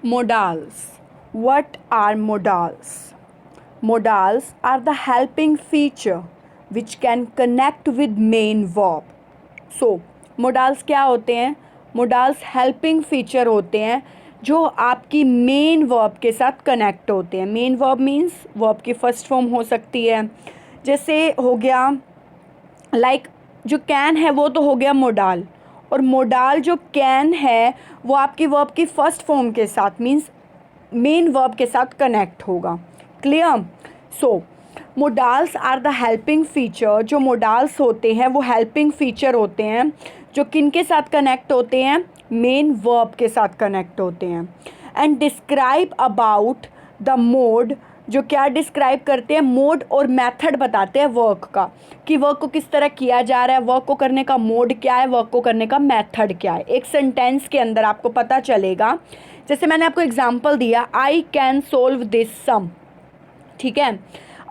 Modals. What are modals? Modals are the helping feature which can connect with main verb. So, modals क्या होते हैं? Modals helping feature होते हैं जो आपकी मेन वर्ब के साथ कनेक्ट होते हैं. मेन वर्ब मीन्स वर्ब की फर्स्ट फॉर्म हो सकती है. जैसे हो गया लाइक जो कैन है वो तो हो गया मोडाल, और मोडाल जो कैन है वो आपकी वर्ब की फर्स्ट फॉर्म के साथ मीन्स मेन वर्ब के साथ कनेक्ट होगा. Clear? So modals are the helping feature. जो मोडाल्स होते हैं वो हेल्पिंग फीचर होते हैं जो किन के साथ कनेक्ट होते हैं? मेन वर्ब के साथ कनेक्ट होते हैं. And describe about the mode. जो क्या डिस्क्राइब करते हैं? मोड और मेथड बताते हैं वर्क का, कि वर्क को किस तरह किया जा रहा है, वर्क को करने का मोड क्या है, वर्क को करने का मेथड क्या है. एक सेंटेंस के अंदर आपको पता चलेगा. जैसे मैंने आपको एग्जांपल दिया, आई कैन सोल्व दिस सम. ठीक है,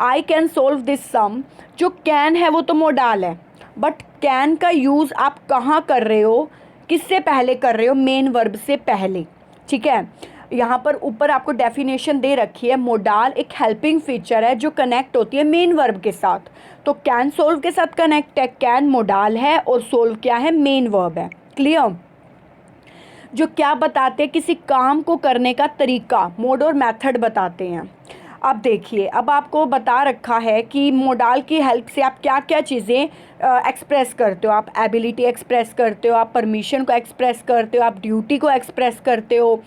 आई कैन सोल्व दिस सम. जो कैन है वो तो मोडाल है, बट कैन का यूज़ आप कहाँ कर रहे हो, किससे पहले कर रहे हो? मेन वर्ब से पहले. ठीक है, यहाँ पर ऊपर आपको डेफिनेशन दे रखी है. मोडाल एक हेल्पिंग फीचर है जो कनेक्ट होती है मेन वर्ब के साथ. तो कैन सोल्व के साथ कनेक्ट है. कैन मोडाल है और सोल्व क्या है? मेन वर्ब है. क्लियर? जो क्या बताते हैं? किसी काम को करने का तरीका, मोड और मेथड बताते हैं. अब देखिए, अब आपको बता रखा है कि मोडाल की हेल्प से आप क्या क्या चीज़ें एक्सप्रेस करते हो. आप एबिलिटी एक्सप्रेस करते हो, आप परमिशन को एक्सप्रेस करते हो, आप ड्यूटी को एक्सप्रेस करते हो.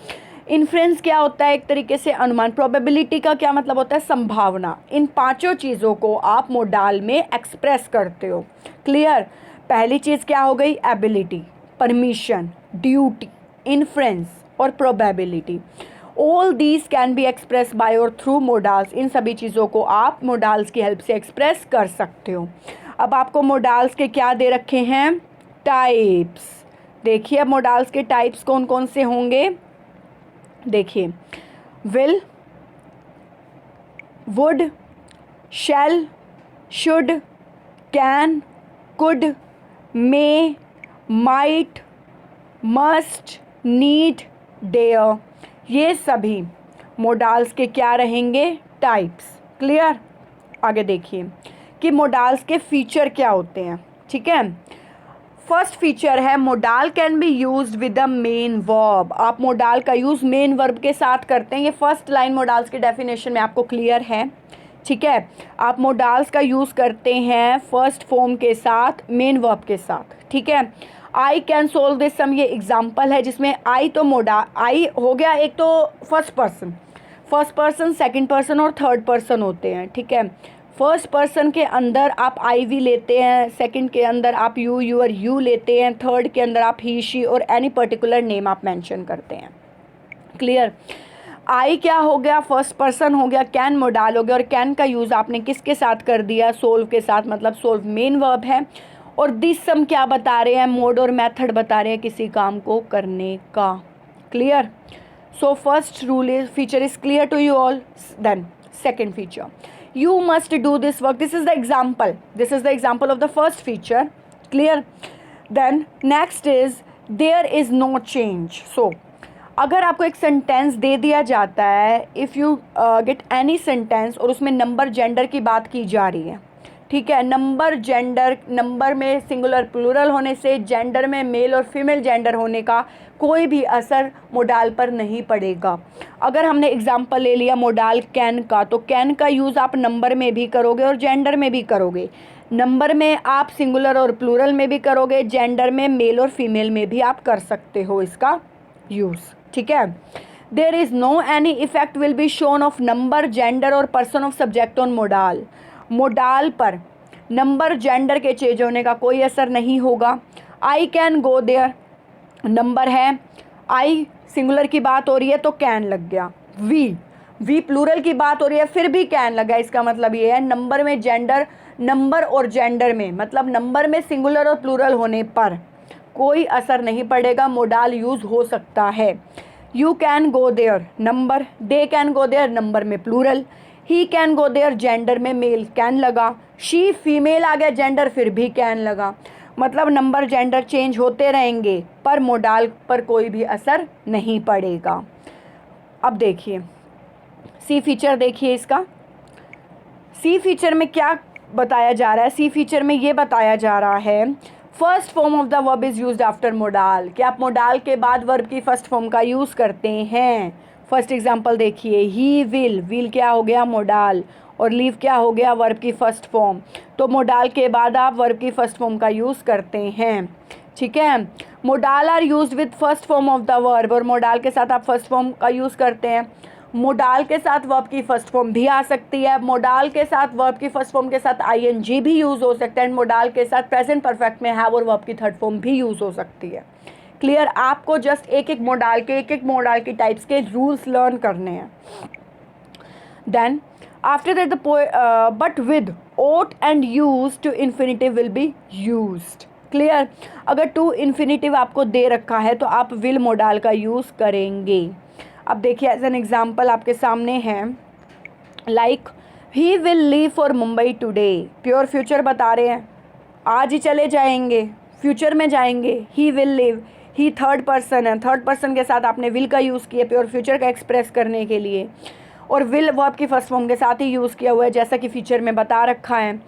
इन्फ्रेंस क्या होता है? एक तरीके से अनुमान. प्रोबेबिलिटी का क्या मतलब होता है? संभावना. इन पांचों चीज़ों को आप मोडाल में एक्सप्रेस करते हो. क्लियर? पहली चीज़ क्या हो गई? एबिलिटी, परमिशन, ड्यूटी, इन्फ्रेंस और probability. All these can be express bye और थ्रू मोडाल्स. इन सभी चीज़ों को आप मोडाल्स की हेल्प से एक्सप्रेस कर सकते हो. अब आपको मोडाल्स के क्या दे रखे हैं? टाइप्स. देखिए अब मोडाल्स के टाइप्स कौन कौन से होंगे. देखिए, will, would, shall, should, can, could, may, might, must, need, dare. ये सभी मोडाल्स के क्या रहेंगे? टाइप्स. क्लियर? आगे देखिए कि मोडाल्स के फीचर क्या होते हैं. ठीक है, फर्स्ट फीचर है modal can be used with the main verb. आप मोडाल का यूज़ मेन वर्ब के साथ करते हैं. ये फर्स्ट लाइन मोडाल्स के डेफिनेशन में आपको क्लियर है. ठीक है, आप मोडाल्स का यूज़ करते हैं फर्स्ट फॉर्म के साथ, मेन वर्ब के साथ. ठीक है, आई कैन सोल्व दिस सम ये एग्जाम्पल है जिसमें आई तो आई हो गया. एक तो फर्स्ट पर्सन, सेकंड पर्सन और थर्ड पर्सन होते हैं. ठीक है, फर्स्ट पर्सन के अंदर आप आई वी लेते हैं, सेकंड के अंदर आप यू, यूर, यू लेते हैं, थर्ड के अंदर आप ही, शी और एनी पर्टिकुलर नेम आप मेंशन करते हैं. क्लियर? आई क्या हो गया? फर्स्ट पर्सन हो गया. कैन मोडाल हो गया, और कैन का यूज़ आपने किसके साथ कर दिया? सोल्व के साथ, मतलब सोल्व मेन वर्ब है. और दिस सम क्या बता रहे हैं? मोड और मेथड बता रहे हैं किसी काम को करने का. Clear? So first rule is feature is clear to you all. Then second feature, you must do this work. This is the example of the first feature. Clear? Then next is there is no change. So अगर आपको एक sentence दे दिया जाता है, if you get any sentence और उसमें number gender की बात की जा रही है. ठीक है, नंबर जेंडर, नंबर में सिंगुलर प्लूरल होने से, जेंडर में मेल और फीमेल जेंडर होने का कोई भी असर मोडाल पर नहीं पड़ेगा. अगर हमने एग्जांपल ले लिया मोडाल कैन का, तो कैन का यूज़ आप नंबर में भी करोगे और जेंडर में भी करोगे. नंबर में आप सिंगुलर और प्लूरल में भी करोगे, जेंडर में मेल और फीमेल में भी आप कर सकते हो इसका यूज़. ठीक है, there is no any effect will be shown of number, gender और person of subject on modal. Modal पर नंबर, जेंडर के चेंज होने का कोई असर नहीं होगा. I can go there, number है, आई सिंगुलर की बात हो रही है तो कैन लग गया. वी प्लूरल की बात हो रही है फिर भी कैन लगा. इसका मतलब ये है नंबर में जेंडर, नंबर और जेंडर में, मतलब नंबर में सिंगुलर और प्लूरल होने पर कोई असर नहीं पड़ेगा, मोडाल यूज़ हो सकता है. You can go there, number, they can go there, number में plural, he can go there, gender में मेल, कैन लगा. शी फीमेल आ गया, जेंडर फिर भी कैन लगा. मतलब नंबर जेंडर चेंज होते रहेंगे पर मोडाल पर कोई भी असर नहीं पड़ेगा. अब देखिए सी फीचर, देखिए इसका सी फीचर में क्या बताया जा रहा है। सी फीचर में ये बताया जा रहा है first form of the verb is used after modal, कि आप मोडाल के बाद वर्ब की फर्स्ट फॉर्म का यूज़ करते हैं। फर्स्ट एग्जांपल देखिए, ही विल क्या हो गया मोडाल, और लीव क्या हो गया वर्ब की फर्स्ट फॉर्म। तो मोडाल के बाद आप वर्ब की फर्स्ट फॉर्म का यूज़ करते हैं, ठीक है। Modal are used with first form of the verb, और मोडाल के साथ आप फर्स्ट फॉर्म का यूज़ करते हैं। मोडाल के साथ वर्ब की फर्स्ट फॉर्म भी आ सकती है, मोडाल के साथ वर्ब की फर्स्ट फॉर्म के साथ आईएनजी भी यूज़ हो सकता है, एंड मोडाल के साथ प्रेजेंट परफेक्ट में हैव और वर्ब की थर्ड फॉर्म भी यूज़ हो सकती है। क्लियर, आपको जस्ट एक एक मोडाल की टाइप्स के रूल्स लर्न करने हैं। Then after that but without and use to infinitive will be used. Clear, अगर टू इन्फिनिटिव आपको दे रखा है तो आप विल मोडाल का यूज़ करेंगे। अब देखिए एज एन एग्जाम्पल आपके सामने है, like he will leave for Mumbai today, pure future बता रहे हैं, आज ही चले जाएंगे, फ्यूचर में जाएंगे। He will leave, he third person है, थर्ड पर्सन के साथ आपने विल का यूज़ किया प्योर फ्यूचर का एक्सप्रेस करने के लिए, और विल वर्ब की फर्स्ट फॉर्म के साथ ही यूज़ किया हुआ है जैसा कि फीचर में बता रखा है।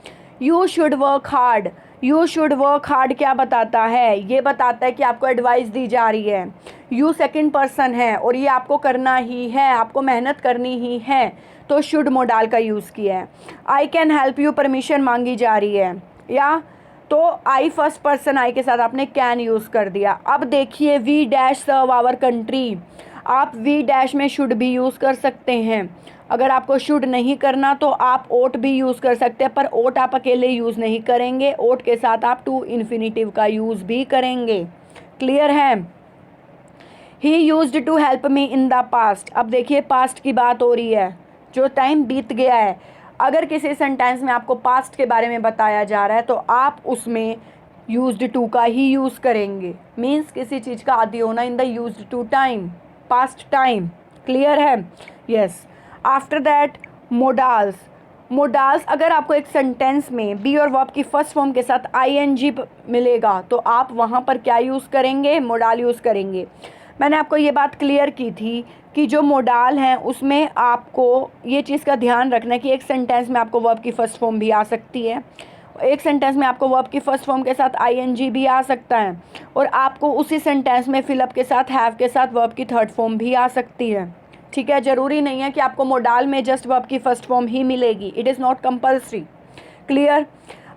You should work hard, you should work hard क्या बताता है, ये बताता है कि आपको एडवाइस दी जा रही है। यू सेकंड पर्सन है और ये आपको करना ही है, आपको मेहनत करनी ही है, तो शुड मोडाल का यूज़ किया है। I can help you, permission मांगी जा रही है, या तो आई फर्स्ट पर्सन आई के साथ आपने कैन यूज़ कर दिया। अब देखिए we dash serve our country, आप वी डैश में शुड भी यूज़ कर सकते हैं। अगर आपको शुड नहीं करना तो आप ओट भी यूज़ कर सकते हैं, पर ओट आप अकेले यूज़ नहीं करेंगे, ओट के साथ आप टू इन्फिनिटिव का यूज़ भी करेंगे। क्लियर है। He used to help me in the past, अब देखिए पास्ट की बात हो रही है, जो टाइम बीत गया है। अगर किसी सेंटेंस में आपको पास्ट के बारे में बताया जा रहा है तो आप उसमें यूज्ड टू का ही यूज़ करेंगे। मीन्स किसी चीज़ का आदि होना in the used to time, past time. Clear है। Yes. After that modals, modals अगर आपको एक सेंटेंस में बी और वर्ब की फर्स्ट फॉर्म के साथ आईएनजी मिलेगा तो आप वहाँ पर क्या यूज़ करेंगे, मोडाल यूज़ करेंगे। मैंने आपको ये बात क्लियर की थी कि जो मोडाल हैं उसमें आपको ये चीज़ का ध्यान रखना है कि एक सेंटेंस में आपको वर्ब की फर्स्ट फॉर्म भी आ सकती है, एक सेंटेंस में आपको वर्ब की फर्स्ट फॉर्म के साथ आईएनजी भी आ सकता है, और आपको उसी सेंटेंस में फिलअप के साथ हैव के साथ वर्ब की थर्ड फॉर्म भी आ सकती है। ठीक है, ज़रूरी नहीं है कि आपको मोडाल में जस्ट वर्ब की फर्स्ट फॉर्म ही मिलेगी, it is not compulsory. Clear.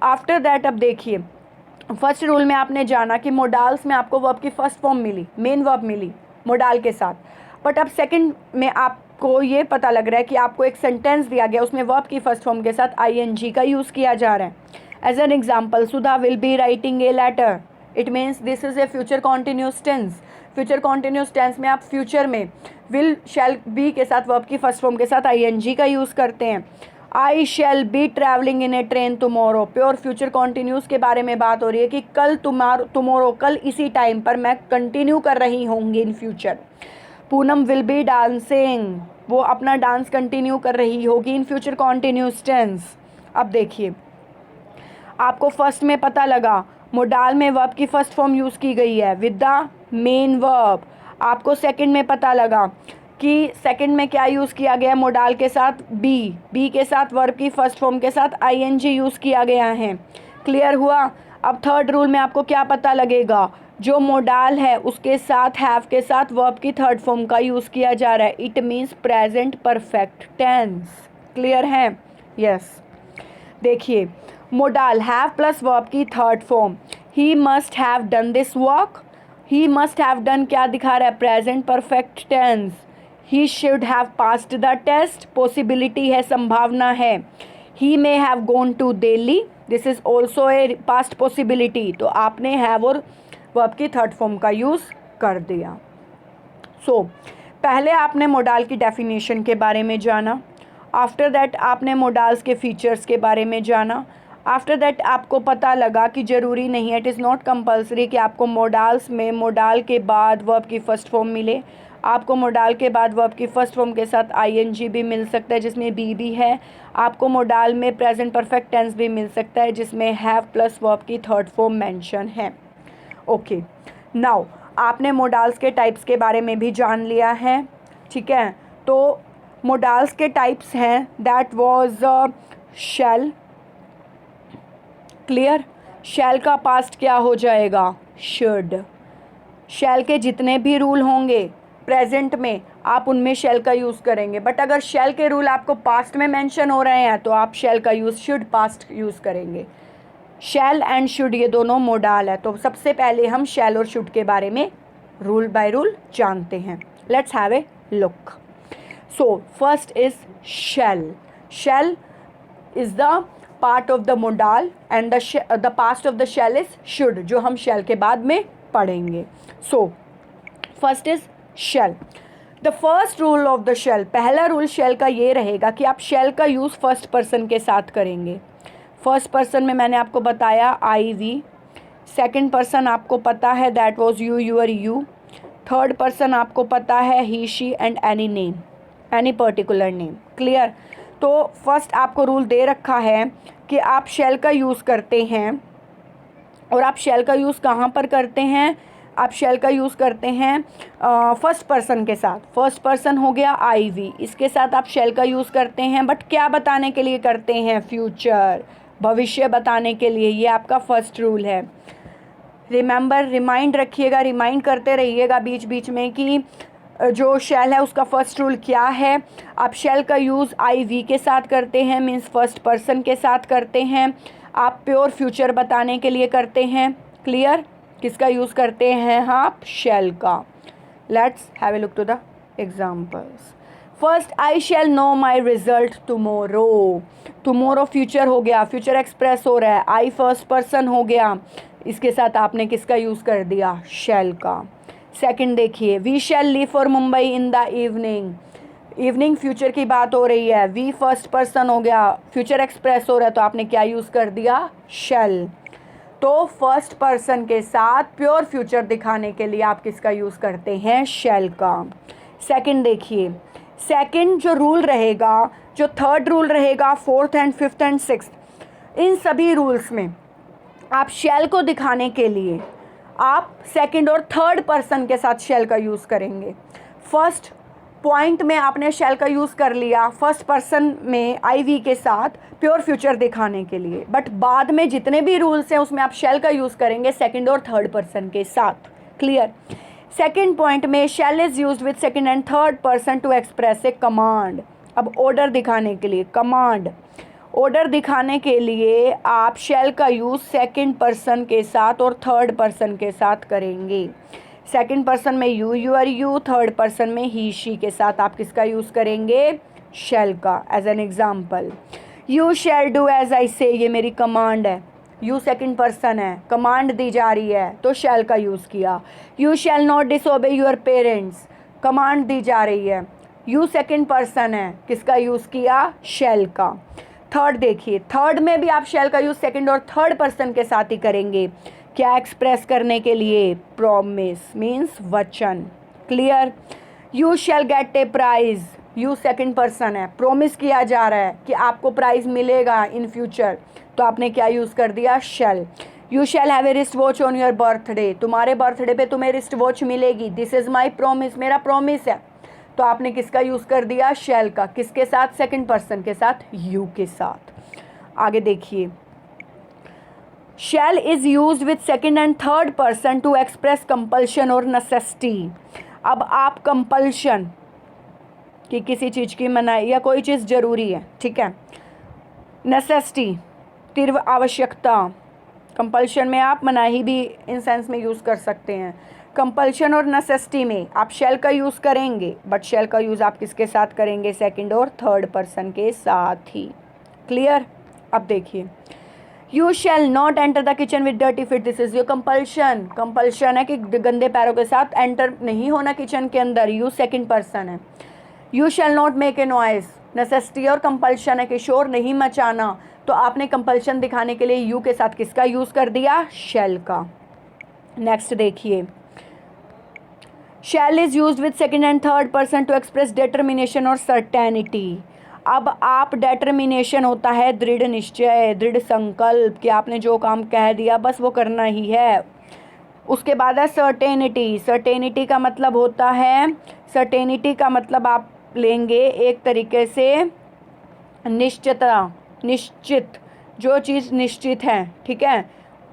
After that अब देखिए फर्स्ट रूल में आपने जाना कि मोडाल्स में आपको वर्ब की फर्स्ट फॉर्म मिली, मेन वर्ब मिली मोडाल के साथ, बट अब सेकंड में आपको ये पता लग रहा है कि आपको एक सेंटेंस दिया गया उसमें वर्ब की फर्स्ट फॉर्म के साथ आईएनजी का यूज़ किया जा रहा है। As an example, Sudha will be writing a letter, it means this is a future continuous tense. Future continuous tense में आप फ्यूचर में विल शैल बी के साथ वर्ब की फर्स्ट फॉर्म के साथ आईएनजी का यूज़ करते हैं। I shall be travelling in a train tomorrow, pure future continuous के बारे में बात हो रही है कि कल टुमारो कल इसी टाइम पर मैं कंटिन्यू कर रही होंगी in future. Poonam will be dancing, वो अपना डांस कंटिन्यू कर रही होगी इन फ्यूचर कॉन्टिन्यूस टेंस। अब देखिए आपको फर्स्ट में पता लगा मोडाल में वर्ब की फर्स्ट फॉर्म यूज़ की गई है विद द मेन वर्ब। आपको सेकंड में पता लगा कि सेकंड में क्या यूज़ किया गया, मोडाल के साथ बी के साथ वर्ब की फर्स्ट फॉर्म के साथ आईएनजी यूज़ किया गया है। क्लियर हुआ। अब थर्ड रूल में आपको क्या पता लगेगा, जो मोडाल है उसके साथ हैव के साथ वर्ब की थर्ड फॉर्म का यूज़ किया जा रहा है, it means present perfect tense. Clear है। यस। देखिए मोडाल हैव प्लस वर्ब की third form, he must have done this work, he must have done क्या दिखा रहा है, present perfect tense. He should have passed the test, possibility है, संभावना है। He may have gone to Delhi, this is also a past possibility, तो आपने have और वर्ब की थर्ड फॉर्म का यूज़ कर दिया। सो पहले आपने मोडाल की डेफिनेशन के बारे में जाना, आफ्टर दैट आपने मोडाल्स के फीचर्स के बारे में जाना, आफ्टर दैट आपको पता लगा कि ज़रूरी नहीं है, इट इज़ नॉट कंपल्सरी कि आपको मोडाल्स में मोडाल के बाद वर्ब की फ़र्स्ट फॉर्म मिले। आपको मोडाल के बाद वर्ब की फ़र्स्ट फॉर्म के साथ आईएनजी भी मिल सकता है जिसमें बी भी है। आपको मोडाल में प्रेजेंट परफेक्ट टेंस भी मिल सकता है जिसमें हैव प्लस वर्ब की थर्ड फॉर्म मेंशन है। ओके, नाउ आपने मोडाल्स के टाइप्स के बारे में भी जान लिया है। ठीक है, तो मोडाल्स के टाइप्स हैं, दैट वाज शैल। क्लियर? शैल का पास्ट क्या हो जाएगा? शुड। शैल के जितने भी रूल होंगे प्रेजेंट में आप उनमें शैल का यूज़ करेंगे, बट अगर शैल के रूल आपको पास्ट में मेंशन हो रहे हैं तो आप शैल का यूज़ शुड पास्ट यूज़ करेंगे। शैल एंड शुड ये दोनों मोडाल है। तो सबसे पहले हम शैल और शुड के बारे में रूल बाय रूल जानते हैं। Let's have a look. So first is shall. Shall is the part of the modal and the past of the shall is should, जो हम शैल के बाद में पढ़ेंगे। So first is shall. The first rule of the shall, पहला rule shall का ये रहेगा कि आप शैल का यूज़ फर्स्ट पर्सन के साथ करेंगे। फर्स्ट पर्सन में मैंने आपको बताया आई वी, सेकंड पर्सन आपको पता है that was you your you, third person आपको पता है he she and any name, any particular name. Clear? तो फर्स्ट आपको रूल दे रखा है कि आप शैल का यूज़ करते हैं, और आप शैल का यूज़ कहाँ पर करते हैं? आप शैल का यूज़ करते हैं फर्स्ट पर्सन के साथ। फर्स्ट पर्सन हो गया आई वी, इसके साथ आप शैल का यूज़ करते हैं, बट क्या बताने के लिए करते हैं? फ्यूचर, भविष्य बताने के लिए। ये आपका फर्स्ट रूल है। रिमेंबर, रिमाइंड रखिएगा, रिमाइंड करते रहिएगा बीच बीच में कि जो शैल है उसका फर्स्ट रूल क्या है। आप शैल का यूज़ आई वी के साथ करते हैं, मीन्स फर्स्ट पर्सन के साथ करते हैं। आप प्योर फ्यूचर बताने के लिए करते हैं। क्लियर? किसका यूज़ करते हैं आप? शैल का। Let's have a look to the examples. First, I shall know my result tomorrow. Tomorrow future हो गया, फ्यूचर एक्सप्रेस हो रहा है। आई फर्स्ट पर्सन हो गया, इसके साथ आपने किसका यूज़ कर दिया? शैल का। सेकंड देखिए, we shall leave for Mumbai in the evening. Evening future की बात हो रही है, वी फर्स्ट पर्सन हो गया, फ्यूचर एक्सप्रेस हो रहा है, तो आपने क्या यूज़ कर दिया? शैल। तो फर्स्ट पर्सन के साथ प्योर फ्यूचर दिखाने के लिए आप किसका यूज़ करते हैं? शैल का। सेकंड देखिए, सेकंड जो रूल रहेगा, जो थर्ड रूल रहेगा, fourth and fifth and sixth, इन सभी रूल्स में आप शैल को दिखाने के लिए आप सेकंड और थर्ड पर्सन के साथ शैल का यूज़ करेंगे। फर्स्ट पॉइंट में आपने शैल का यूज़ कर लिया फर्स्ट पर्सन में आई वी के साथ प्योर फ्यूचर दिखाने के लिए, बट बाद में जितने भी रूल्स हैं उसमें आप शैल का यूज़ करेंगे सेकंड और थर्ड पर्सन के साथ। क्लियर? सेकंड पॉइंट में shall is used with second and third person to express a command. अब ऑर्डर दिखाने के लिए, कमांड, ऑर्डर दिखाने के लिए आप शैल का यूज़ सेकंड पर्सन के साथ और थर्ड पर्सन के साथ करेंगे। सेकंड पर्सन में you your you, third person में ही शी के साथ आप किसका यूज़ करेंगे? शैल का। As an example, you shall do as I say, ये मेरी कमांड है। यू सेकंड पर्सन है, कमांड दी जा रही है तो शैल का यूज़ किया। You shall not disobey your parents, command दी जा रही है, यू सेकंड पर्सन है, किसका यूज़ किया? शैल का। थर्ड देखिए, थर्ड में भी आप शैल का यूज़ सेकंड और थर्ड पर्सन के साथ ही करेंगे। क्या एक्सप्रेस करने के लिए? प्रॉमिस, मीन्स वचन। Clear? You shall get a prize, you second person है, प्रॉमिस किया जा रहा है कि आपको प्राइज़ मिलेगा इन फ्यूचर, तो आपने क्या यूज़ कर दिया? Shall. You shall have a wrist watch on your birthday, तुम्हारे बर्थडे पे तुम्हें रिस्ट वॉच मिलेगी। दिस इज़ माई प्रॉमिस, मेरा प्रॉमिस है, तो आपने किसका यूज़ कर दिया? शैल का। किसके साथ? सेकंड पर्सन के साथ, यू के साथ। आगे देखिए, shall is use with second and third person to express compulsion और नेसेसिटी। अब आप कंपल्शन कि किसी चीज़ की मनाही या कोई चीज़ ज़रूरी है, ठीक है, नेसेसिटी तीव्र आवश्यकता, कंपल्शन में आप मनाही भी इन सेंस में यूज़ कर सकते हैं। कंपल्शन और नेसेसिटी में आप शैल का यूज़ करेंगे, बट शैल का यूज़ आप किसके साथ करेंगे? सेकंड और थर्ड पर्सन के साथ ही। क्लियर? अब देखिए, you shall not enter the kitchen with dirty feet, this is your compulsion. Compulsion है कि गंदे पैरों के साथ एंटर नहीं होना किचन के अंदर, यू सेकंड पर्सन है। You shall not make a noise, necessity और कंपल्शन है कि शोर नहीं मचाना, तो आपने कंपल्शन दिखाने के लिए यू के साथ किसका यूज़ कर दिया? शैल का। नेक्स्ट देखिए, shall is used with second and third person to express determination और सर्टेनिटी। अब आप डिटर्मिनेशन होता है दृढ़ निश्चय, दृढ़ संकल्प कि आपने जो काम कह दिया बस वो करना ही है। उसके बाद है सर्टेनिटी। सर्टेनिटी का मतलब होता है, सर्टेनिटी का मतलब आप लेंगे एक तरीके से निश्चित, जो चीज़ निश्चित है, ठीक है,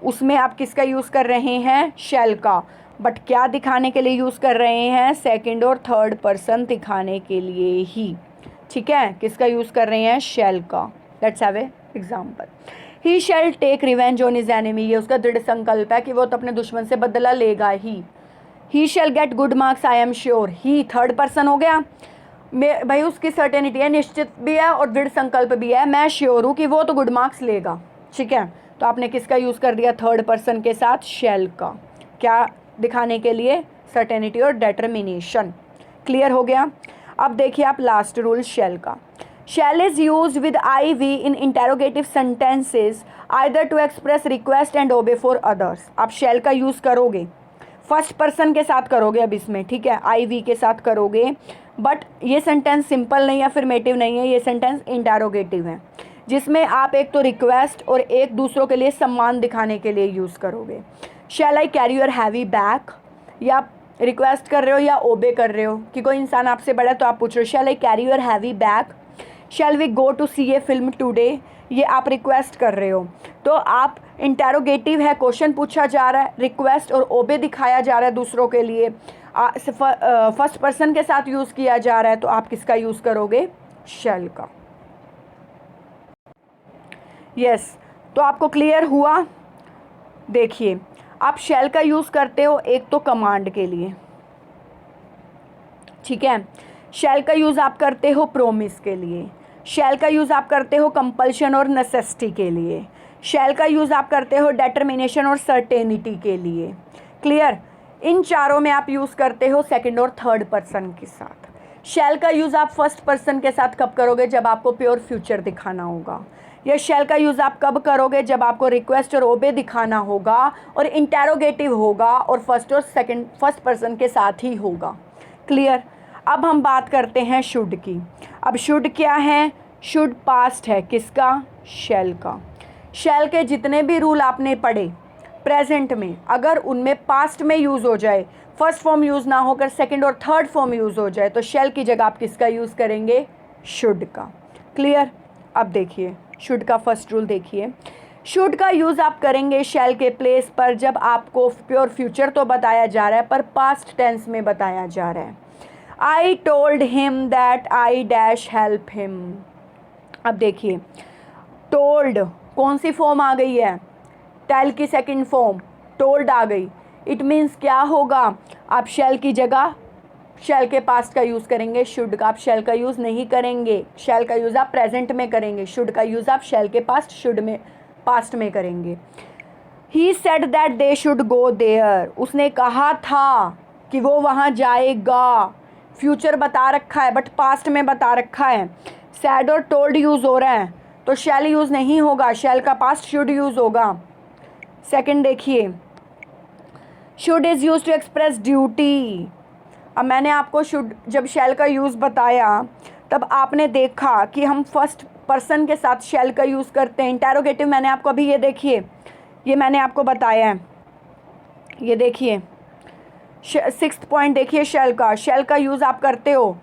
उसमें आप किसका यूज़ कर रहे हैं, शैल का। बट क्या दिखाने के लिए यूज़ कर रहे हैं, सेकंड और थर्ड पर्सन दिखाने के लिए ही, ठीक है, किसका यूज़ कर रहे हैं, शैल का। Let's have a example. He shall take revenge on his enemy, ये उसका दृढ़ संकल्प है कि वो तो अपने दुश्मन से बदला लेगा ही। He shall get good marks I am sure, he third person हो गया, भाई उसकी सर्टेनिटी है, निश्चित भी है और दृढ़ संकल्प भी है, मैं श्योर हूँ कि वो तो गुड मार्क्स लेगा, ठीक है। तो आपने किसका यूज़ कर दिया, थर्ड पर्सन के साथ शैल का, क्या दिखाने के लिए, सर्टेनिटी और डेटर्मिनेशन। क्लियर हो गया। अब देखिए आप लास्ट रूल शैल का। Shall is use with I we in interrogative sentences either to express request and obey for others. आप शैल का यूज़ करोगे, फर्स्ट पर्सन के साथ करोगे अब इसमें, ठीक है, आई वी के साथ करोगे, बट ये सेंटेंस सिंपल नहीं है, अफर्मेटिव नहीं है, ये सेंटेंस इंटेरोगेटिव है, जिसमें आप एक तो रिक्वेस्ट और एक दूसरों के लिए सम्मान दिखाने के लिए यूज़ करोगे। Shall I carry your heavy bag, या आप रिक्वेस्ट कर रहे हो या ओबे कर रहे हो कि कोई इंसान आपसे बड़ा है तो आप पूछ रहे हो shall I carry your heavy bag. Shall we go to see a film today, ये आप रिक्वेस्ट कर रहे हो, तो आप इंटेरोगेटिव है, क्वेश्चन पूछा जा रहा है, रिक्वेस्ट और ओबे दिखाया जा रहा है दूसरों के लिए, फर्स्ट पर्सन के साथ यूज़ किया जा रहा है, तो आप किसका यूज़ करोगे, शैल का। यस, तो आपको क्लियर हुआ। देखिए आप शैल का यूज़ करते हो एक तो कमांड के लिए, ठीक है, शैल का यूज़ आप करते हो प्रोमिस के लिए, शैल का यूज़ आप करते हो कंपल्शन और नेसेसिटी के लिए, शैल का यूज़ आप करते हो डेटर्मिनेशन और सर्टेनिटी के लिए। क्लियर। इन चारों में आप यूज़ करते हो सेकंड और थर्ड पर्सन के साथ। शैल का यूज़ आप फर्स्ट पर्सन के साथ कब करोगे, जब आपको प्योर फ्यूचर दिखाना होगा, या शैल का यूज़ आप कब करोगे, जब आपको रिक्वेस्ट और ओबे दिखाना होगा और इंटेरोगेटिव होगा और फर्स्ट पर्सन के साथ ही होगा। क्लियर। अब हम बात करते हैं शुड की। अब शुड क्या है, शुड पास्ट है, किसका, शैल का। शैल के जितने भी रूल आपने पढ़े प्रेजेंट में, अगर उनमें पास्ट में यूज़ हो जाए, फर्स्ट फॉर्म यूज़ ना होकर सेकंड और थर्ड फॉर्म यूज़ हो जाए, तो शैल की जगह आप किसका यूज़ करेंगे, शुड का। क्लियर। अब देखिए शुड का फर्स्ट रूल देखिए। शुड का यूज़ आप करेंगे शैल के प्लेस पर जब आपको प्योर फ्यूचर तो बताया जा रहा है पर पास्ट टेंस में बताया जा रहा है। I told him that I dash help him. अब देखिए टोल्ड कौन सी फॉर्म आ गई है, टेल की सेकंड फॉर्म टोल्ड आ गई। इट मीन्स क्या होगा, आप शैल की जगह शैल के पास्ट का यूज़ करेंगे, शुड का आप शैल का यूज़ नहीं करेंगे, शैल का यूज़ आप प्रेजेंट में करेंगे, शुड का यूज़ आप शैल के पास्ट शुड में पास्ट में करेंगे। He said that they should go there, उसने कहा था कि वो वहाँ जाएगा, फ्यूचर बता रखा है बट पास्ट में बता रखा है। सैड और टोल्ड यूज़ हो रहा है तो शैल यूज़ नहीं होगा, शैल का पास्ट शुड यूज़ होगा। सेकंड देखिए, should is use to express duty. अब मैंने आपको शुड जब शैल का यूज़ बताया तब आपने देखा कि हम फर्स्ट पर्सन के साथ शैल का यूज़ करते हैं। इंटेरोगेटिव मैंने आपको अभी ये देखिए, ये मैंने आपको बताया है, ये देखिए सिक्स्थ पॉइंट देखिए, शैल का यूज़ आप करते हो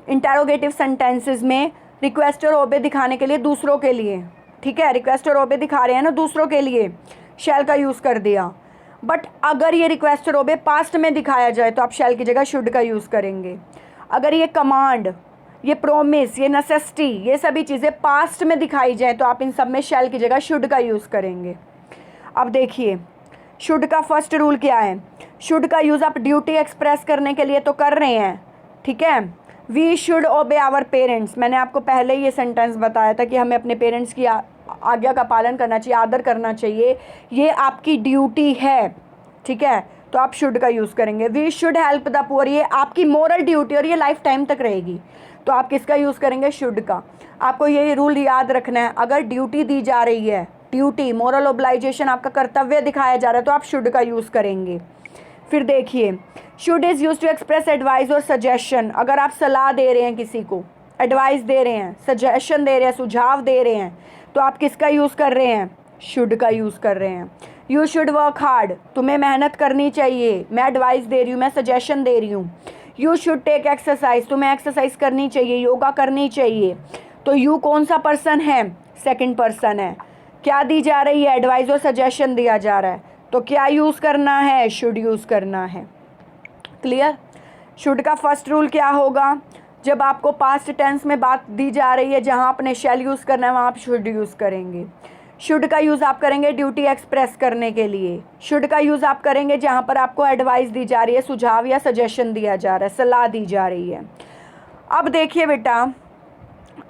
इंटेरोगेटिव सेंटेंसेस में रिक्वेस्ट और ओबे दिखाने के लिए, दूसरों के लिए, ठीक है, रिक्वेस्ट और ओबे दिखा रहे हैं ना दूसरों के लिए, शैल का यूज़ कर दिया। बट अगर ये रिक्वेस्ट और ओबे पास्ट में दिखाया जाए तो आप शैल की जगह शुड का यूज़ करेंगे। अगर ये कमांड, ये प्रोमिस, ये नेसेसिटी, ये सभी चीज़ें पास्ट में दिखाई जाए तो आप इन सब में शैल की जगह शुड का यूज़ करेंगे। अब देखिए शुड का फर्स्ट रूल क्या है, शुड का यूज़ आप ड्यूटी एक्सप्रेस करने के लिए तो कर रहे हैं, ठीक है, we should obey our parents. मैंने आपको पहले ही ये सेंटेंस बताया था कि हमें अपने पेरेंट्स की आज्ञा का पालन करना चाहिए, आदर करना चाहिए, ये आपकी ड्यूटी है, ठीक है, तो आप शुड का यूज़ करेंगे। We should help the poor, ये आपकी मोरल ड्यूटी और ये लाइफ टाइम तक रहेगी, तो आप किसका यूज़ करेंगे, शुड का। आपको ये रूल याद रखना है, अगर ड्यूटी दी जा रही है, ड्यूटी मोरल ओब्लाइजेशन, आपका कर्तव्य दिखाया जा रहा है तो आप शुड का यूज़ करेंगे। फिर देखिए should is use to express advice और सजेशन। अगर आप सलाह दे रहे हैं, किसी को एडवाइस दे रहे हैं, सजेशन दे रहे हैं, सुझाव दे रहे हैं, तो आप किसका यूज़ कर रहे हैं, शुड का यूज़ कर रहे हैं। यू शुड वर्क हार्ड, तुम्हें मेहनत करनी चाहिए, मैं एडवाइस दे रही हूँ, मैं सजेशन दे रही हूँ। यू शुड टेक एक्सरसाइज, तुम्हें एक्सरसाइज करनी चाहिए, योगा करनी चाहिए। तो यू कौन सा पर्सन है? सेकंड पर्सन है। क्या दी जा रही है? एडवाइस और सजेशन दिया जा रहा है। तो क्या यूज़ करना है? शुड यूज़ करना है। क्लियर? शुड का फर्स्ट रूल क्या होगा? जब आपको पास्ट टेंस में बात दी जा रही है, जहाँ आपने शैल यूज़ करना है वहाँ आप शुड यूज़ करेंगे। शुड का यूज़ आप करेंगे ड्यूटी एक्सप्रेस करने के लिए। शुड का यूज़ आप करेंगे जहाँ पर आपको एडवाइस दी जा रही है, सुझाव या सजेशन दिया जा रहा है, सलाह दी जा रही है। अब देखिए बेटा,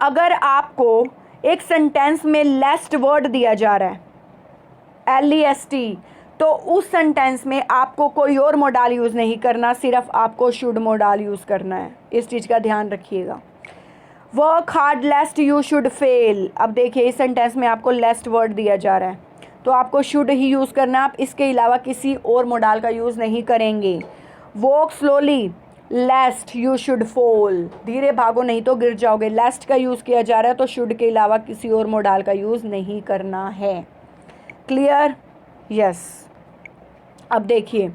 अगर आपको एक सेंटेंस में लेस्ट वर्ड दिया जा रहा है, LEST, तो उस सेंटेंस में आपको कोई और मोडाल यूज़ नहीं करना, सिर्फ आपको शुड मोडाल यूज़ करना है। इस चीज़ का ध्यान रखिएगा। Work hard लेस्ट you should fail. अब देखिए, इस सेंटेंस में आपको लेस्ट वर्ड दिया जा रहा है, तो आपको शुड ही यूज़ करना है। आप इसके अलावा किसी और मोडाल का यूज़ नहीं करेंगे। Walk slowly लेस्ट you should fall. धीरे भागो नहीं तो गिर जाओगे। लेस्ट का यूज़ किया जा रहा है, तो शुड के अलावा किसी और मोडाल का यूज़ नहीं करना है। क्लियर? यस। अब देखिए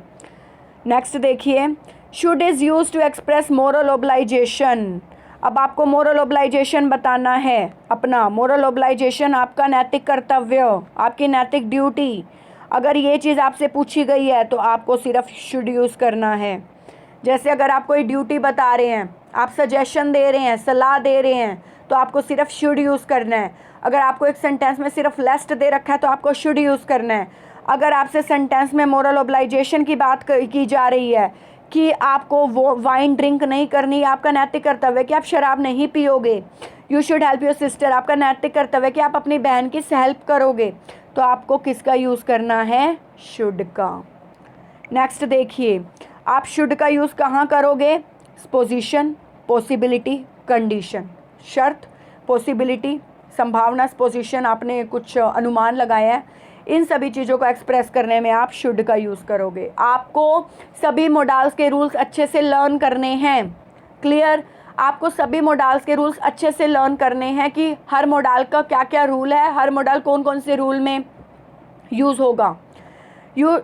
नेक्स्ट, देखिए should is use to express moral obligation. अब आपको मोरल ओब्लाइजेशन बताना है अपना। मोरल ओब्लाइजेशन आपका नैतिक कर्तव्य, आपकी नैतिक ड्यूटी। अगर ये चीज़ आपसे पूछी गई है तो आपको सिर्फ शुड यूज़ करना है। जैसे अगर आप कोई ड्यूटी बता रहे हैं, आप सजेशन दे रहे हैं, सलाह दे रहे हैं, तो आपको सिर्फ शुड यूज़ करना है। अगर आपको एक सेंटेंस में सिर्फ लेस्ट दे रखा है तो आपको शुड यूज़ करना है। अगर आपसे सेंटेंस में मोरल ओब्लाइजेशन की बात की जा रही है कि आपको वो वाइन ड्रिंक नहीं करनी, आपका नैतिक कर्तव्य कि आप शराब नहीं पियोगे, you should help your sister, आपका नैतिक कर्तव्य कि आप अपनी बहन की हेल्प करोगे, तो आपको किसका यूज़ करना है? शुड का। नेक्स्ट देखिए, आप शुड का यूज़ कहाँ करोगे? Position, possibility, condition. शर्त, पॉसिबिलिटी, संभावना, पोजीशन, आपने कुछ अनुमान लगाया है, इन सभी चीज़ों को एक्सप्रेस करने में आप शुड का यूज़ करोगे। आपको सभी मोडाल्स के रूल्स अच्छे से लर्न करने हैं। क्लियर? आपको सभी मोडाल्स के रूल्स अच्छे से लर्न करने हैं कि हर मोडाल का क्या क्या रूल है, हर मोडाल कौन कौन से रूल में यूज़ होगा।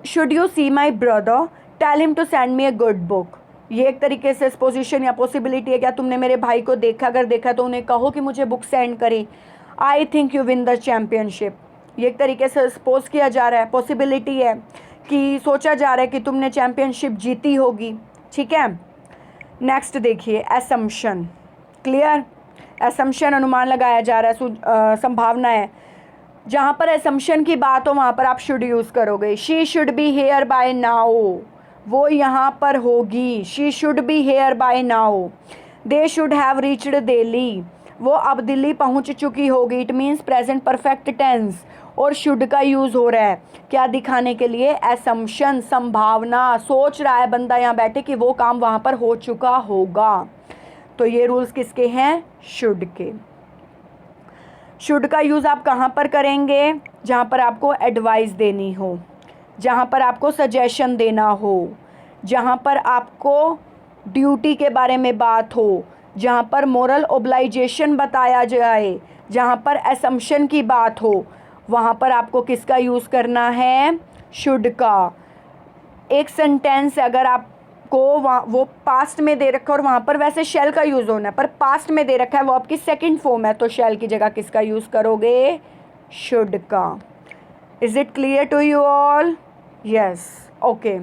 Should you see my brother, tell him to send me a good book. ये एक तरीके से पोजीशन या पॉसिबिलिटी है। क्या तुमने मेरे भाई को देखा? अगर देखा तो उन्हें कहो कि मुझे बुक सेंड करे। I think you win the championship. ये एक तरीके से सपोज किया जा रहा है, पॉसिबिलिटी है कि सोचा जा रहा है कि तुमने चैम्पियनशिप जीती होगी। ठीक है? नेक्स्ट देखिए, असम्पशन। क्लियर? असम्पशन अनुमान लगाया जा रहा है, संभावना है। जहाँ पर असम्पशन की बात हो वहाँ पर आप शुड यूज़ करोगे। She should be here by now, वो यहाँ पर होगी। She should be here by now. They should have reached Delhi, वो अब दिल्ली पहुँच चुकी होगी। It means present perfect tense, और शुड का यूज़ हो रहा है क्या दिखाने के लिए? असम्पशन, संभावना। सोच रहा है बंदा यहाँ बैठे कि वो काम वहाँ पर हो चुका होगा। तो ये रूल्स किसके हैं? शुड के। शुड का यूज़ आप कहाँ पर करेंगे? जहाँ पर आपको एडवाइस देनी हो, जहाँ पर आपको सजेशन देना हो, जहाँ पर आपको ड्यूटी के बारे में बात हो, जहाँ पर मोरल ओब्लाइजेशन बताया जाए, जहाँ पर असम्पशन की बात हो, वहाँ पर आपको किसका यूज़ करना है? शुड का। एक सेंटेंस अगर आपको वो पास्ट में दे रखा है और वहाँ पर वैसे शैल का यूज़ होना है, पर पास्ट में दे रखा है, वो आपकी सेकंड फॉर्म है, तो शैल की जगह किसका यूज़ करोगे? शुड का। Is it clear to you all? Yes, okay.